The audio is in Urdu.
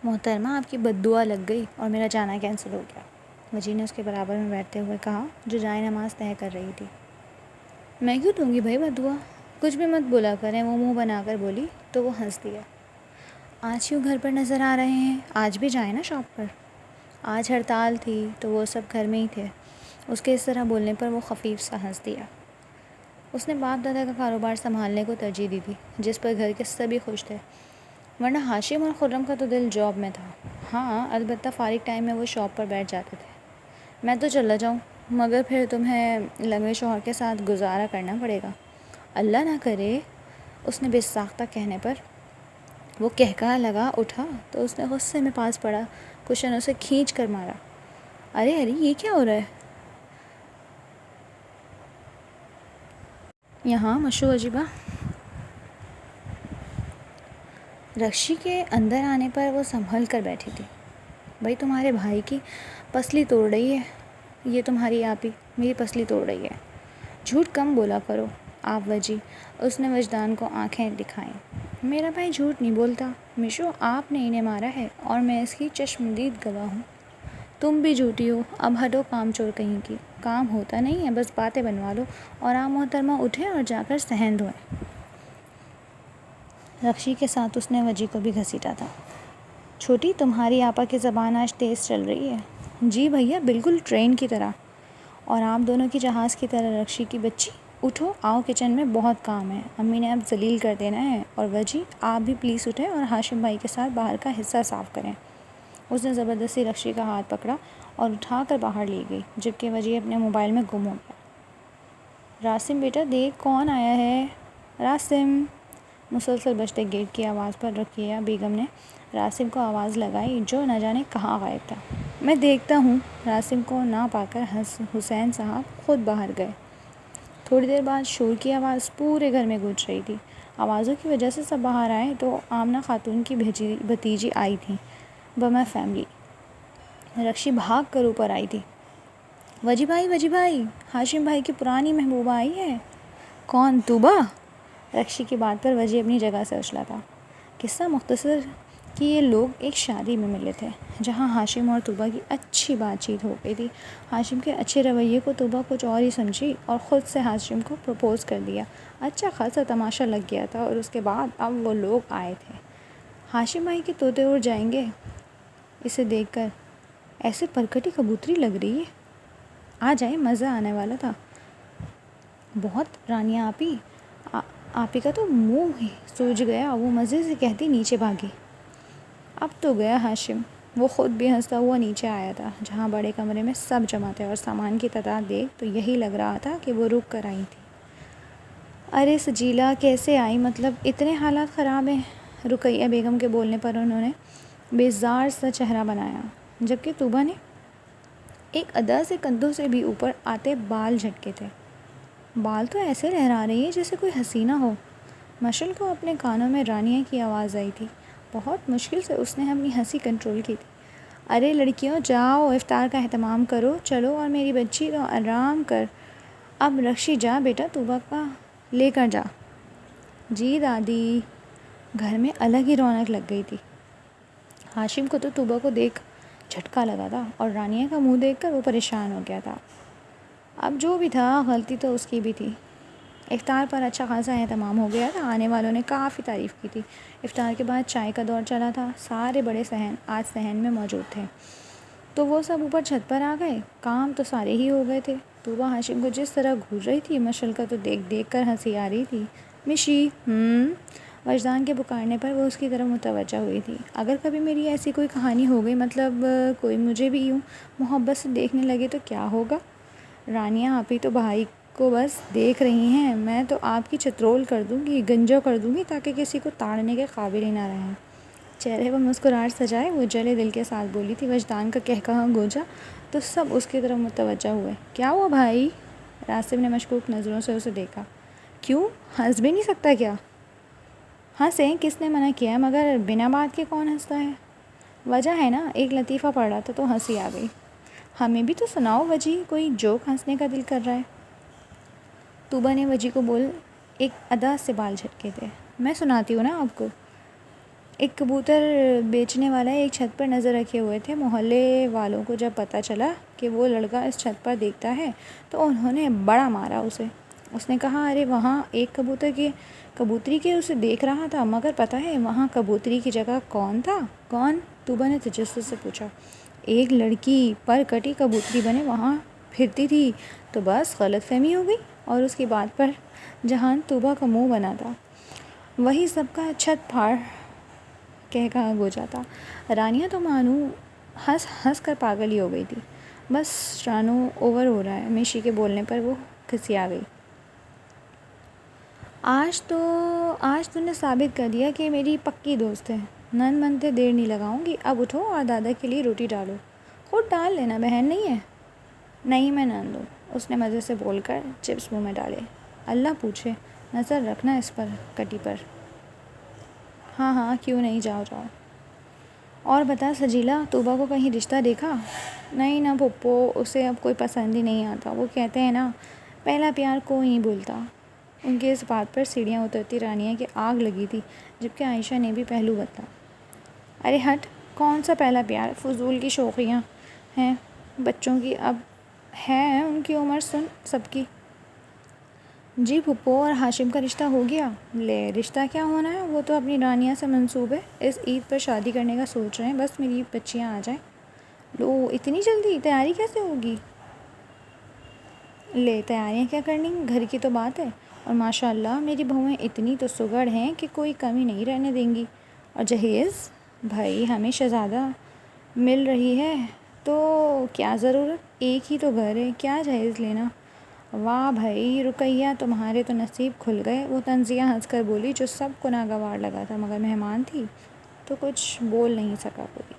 محترمہ آپ کی بد دعا لگ گئی اور میرا جانا کینسل ہو گیا، وجی نے اس کے برابر میں بیٹھتے ہوئے کہا جو جائے نماز طے کر رہی تھی۔ میں کیوں دوں گی بھائی بد دعا؟ کچھ بھی مت بولا کریں، وہ منہ بنا کر بولی تو وہ ہنس دیا۔ آج کیوں گھر پر نظر آ رہے ہیں؟ آج بھی جائیں نا شاپ پر۔ آج ہڑتال تھی تو وہ سب گھر میں ہی تھے۔ اس کے اس طرح بولنے پر وہ خفیف سا ہنس دیا۔ اس نے باپ دادا کا کاروبار سنبھالنے کو ترجیح دی تھی، جس پر گھر کے سبھی خوش تھے، ورنہ ہاشم اور خرم کا تو دل جاب میں تھا۔ ہاں البتہ فارغ ٹائم میں وہ شاپ پر بیٹھ جاتے تھے۔ میں تو چلا جاؤں مگر پھر تمہیں لنگڑے شوہر کے ساتھ گزارا کرنا پڑے گا۔ اللہ نہ کرے، اس نے بے ساختہ کہنے پر وہ کہکہا لگا اٹھا تو اس نے غصے میں پاس پڑا کشن اسے کھینچ کر مارا۔ ارے ارے یہ کیا ہو رہا ہے یہاں؟ مشو عجیبہ۔ رکشی کے اندر آنے پر وہ سنبھل کر بیٹھی تھی۔ بھائی تمہارے بھائی کی پسلی توڑ رہی ہے یہ تمہاری آپی، میری پسلی توڑ رہی ہے۔ جھوٹ کم بولا کرو آپ وجی، اس نے وجدان کو آنکھیں دکھائیں۔ میرا بھائی جھوٹ نہیں بولتا مشو، آپ نے انہیں مارا ہے اور میں اس کی چشمدید گواہ ہوں۔ تم بھی جھوٹی ہو، اب ہٹو کام چور کہیں کی، کام ہوتا نہیں ہے بس باتیں بنوا لو، اور آپ محترمہ اٹھیں اور جا کر صحن دھوئیں۔ رکشی کے ساتھ اس نے وجی کو بھی گھسیٹا تھا۔ چھوٹی تمہاری آپا کی زبان آج تیز چل رہی ہے۔ جی بھیا بالکل ٹرین کی طرح، اور آپ دونوں کی جہاز کی طرح۔ رکشی کی بچی اٹھو، آؤ کچن میں بہت کام ہے، امی نے اب ذلیل کر دینا ہے، اور وجی آپ بھی پلیز اٹھیں اور ہاشم بھائی کے ساتھ باہر کا حصہ صاف کریں۔ اس نے زبردستی رکشی کا ہاتھ پکڑا اور اٹھا کر باہر لے گئی، جبکہ وجی اپنے موبائل میں گم ہو گیا۔ راسم بیٹا دیکھ کون آیا ہے۔ راسم، مسلسل بجتے گیٹ کی آواز پر رقیہ بیگم نے راسم کو آواز لگائی جو نہ جانے کہاں غائب تھا۔ میں دیکھتا ہوں۔ راسم کو نہ پا کر حسین صاحب خود باہر گئے۔ تھوڑی دیر بعد شور کی آواز پورے گھر میں گونج رہی تھی۔ آوازوں کی وجہ سے سب باہر آئے تو آمنہ خاتون کی بھتیجی آئی تھی بمع فیملی۔ رکشی بھاگ کر اوپر آئی تھی۔ وجی بھائی، ہاشم بھائی کی پرانی محبوبہ آئی ہے۔ کون؟ طوبہ؟ رکشی کی بات پر وجی اپنی جگہ سے اچھلا تھا۔ قصہ مختصر کہ یہ لوگ ایک شادی میں ملے تھے جہاں ہاشم اور طوبہ کی اچھی بات چیت ہو گئی تھی۔ ہاشم کے اچھے رویے کو طوبہ کچھ اور ہی سمجھی اور خود سے ہاشم کو پرپوز کر دیا۔ اچھا خاصا تماشا لگ گیا تھا اور اس کے بعد اب وہ لوگ آئے تھے۔ ہاشم بھائی کے طوطے اڑ جائیں گے اسے دیکھ کر، ایسے پرکٹی کبوتری لگ رہی ہے۔ آ جائیں، مزہ آنے والا تھا بہت۔ رانیہ آپی کا تو منہ ہی سوج گیا، وہ مزے سے کہتی نیچے بھاگی۔ اب تو گیا ہاشم۔ وہ خود بھی ہنستا ہوا نیچے آیا تھا جہاں بڑے کمرے میں سب جمع تھے، اور سامان کی تعداد دیکھ تو یہی لگ رہا تھا کہ وہ رک کر آئی تھی۔ ارے سجیلا کیسے آئی؟ مطلب اتنے حالات خراب ہیں؟ رقیہ بیگم کے بولنے پر انہوں نے بیزار سا چہرہ بنایا، جبکہ طوبہ نے ایک ادا سے کندھوں سے بھی اوپر آتے بال جھٹکے تھے۔ بال تو ایسے لہرا رہی ہے جیسے کوئی حسینہ ہو۔ مشل کو اپنے کانوں میں رانیہ کی آواز آئی تھی۔ بہت مشکل سے اس نے اپنی ہنسی کنٹرول کی تھی۔ ارے لڑکیوں جاؤ، افطار کا اہتمام کرو چلو، اور میری بچی تو آرام کر۔ اب رکشی جا بیٹا طوبہ کا لے کر جا۔ جی دادی۔ گھر میں الگ ہی رونق لگ گئی تھی۔ ہاشم کو تو طوبہ کو دیکھ جھٹکا لگا تھا اور رانیہ کا منہ دیکھ کر وہ پریشان ہو گیا تھا۔ اب جو بھی تھا غلطی تو اس کی بھی تھی۔ افطار پر اچھا خاصا اہتمام ہو گیا تھا، آنے والوں نے کافی تعریف کی تھی۔ افطار کے بعد چائے کا دور چلا تھا، سارے بڑے صحن آج صحن میں موجود تھے تو وہ سب اوپر چھت پر آ گئے۔ کام تو سارے ہی ہو گئے تھے۔ طوبہ ہاشم کو جس طرح گھور رہی تھی، مشل کا تو دیکھ کر ہنسی آ رہی تھی۔ مشی وجدان کے پکارنے پر وہ اس کی طرف متوجہ ہوئی تھی۔ اگر کبھی میری ایسی کوئی کہانی ہو گئی، مطلب کوئی مجھے بھی یوں محبت سے دیکھنے لگے تو کیا ہوگا؟ رانیہ آپی تو بھائی کو بس دیکھ رہی ہیں، میں تو آپ کی چترول کر دوں گی، گنجو کر دوں گی تاکہ کسی کو تاڑنے کے قابل ہی نہ رہیں۔ چہرے پر مسکراہٹ سجائے وہ جلے دل کے ساتھ بولی تھی۔ وجدان کا کہکہا گونجا تو سب اس کی طرف متوجہ ہوئے۔ کیا ہوا بھائی؟ راسم نے مشکوک نظروں سے اسے دیکھا۔ کیوں ہنس بھی نہیں سکتا کیا؟ ہنسیں، کس نے منع کیا ہے، مگر بنا بات کے کون ہنستا ہے؟ وجہ ہے نا، ایک لطیفہ پڑھ رہا تھا تو ہنسی آ گئی۔ ہمیں بھی تو سناؤ وجی، کوئی جوک ہنسنے کا دل کر رہا ہے۔ طوبہ نے وجی کو بول ایک ادا سے بال جھٹکے تھے۔ میں سناتی ہوں نا آپ کو۔ ایک کبوتر بیچنے والا ایک چھت پر نظر رکھے ہوئے تھے۔ محلے والوں کو جب پتہ چلا کہ وہ لڑکا اس چھت پر دیکھتا ہے تو انہوں نے بڑا مارا اسے۔ اس نے کہا، ارے وہاں ایک کبوتری کے اسے دیکھ رہا تھا، مگر پتہ ہے وہاں کبوتری کی جگہ کون تھا؟ کون؟ توبہ نے تجسس سے پوچھا۔ ایک لڑکی پر کٹی کبوتری بنے وہاں پھرتی تھی۔ تو بس غلط فہمی ہو گئی، اور اس کی بات پر جہان توبہ کا منہ بنا تھا، وہی سب کا چھت پھاڑ کہا گوجا تھا۔ رانیہ تو مانو ہنس ہنس کر پاگل ہی ہو گئی تھی۔ بس رانو اوور ہو رہا ہے، میشی کے بولنے پر وہ کھسیا گئی۔ آج تو نے ثابت کر دیا کہ میری پکی دوست ہے۔ نند منتے دیر نہیں لگاؤں گی، اب اٹھو اور دادا کے لیے روٹی ڈالو۔ خود ڈال لینا، بہن نہیں ہے؟ نہیں، میں نند ہوں، اس نے مزے سے بول کر چپس منہ میں ڈالے۔ اللہ پوچھے، نظر رکھنا اس پر، کٹی پر۔ ہاں ہاں، کیوں نہیں، جاؤ جاؤ۔ اور بتا سجیلا، توبہ کو کہیں رشتہ دیکھا؟ نہیں نا پھپھو، اسے اب کوئی پسند ہی نہیں آتا۔ وہ کہتے ہیں نا، پہلا پیار کوئی نہیں بھولتا۔ ان کے اس بات پر سیڑھیاں اترتی رانیہ کی آگ لگی تھی، جبکہ عائشہ نے بھی پہلو بدلا۔ ارے ہٹ، کون سا پہلا پیار؟ فضول کی شوخیاں ہیں بچوں کی، اب ہے ان کی عمر، سن سب کی۔ جی پھپھو، اور ہاشم کا رشتہ ہو گیا؟ لے، رشتہ کیا ہونا ہے، وہ تو اپنی رانیہ سے منسوب ہے، اس عید پر شادی کرنے کا سوچ رہے ہیں، بس میری بچیاں آ جائیں۔ لو، اتنی جلدی تیاری کیسے ہوگی؟ لے، تیاریاں کیا کرنی، گھر کی تو بات ہے، اور ماشاء اللہ میری بہویں اتنی تو سگڑ ہیں کہ کوئی کمی نہیں رہنے دیں گی۔ اور جہیز؟ بھائی ہمیں شہزادہ مل رہی ہے تو کیا ضرورت، ایک ہی تو گھر ہے، کیا جہیز لینا۔ واہ بھائی رقیہ، تمہارے تو نصیب کھل گئے، وہ طنزیہ ہنس کر بولی، جو سب کو ناگوار لگا تھا، مگر مہمان تھی تو کچھ بول نہیں سکا کوئی۔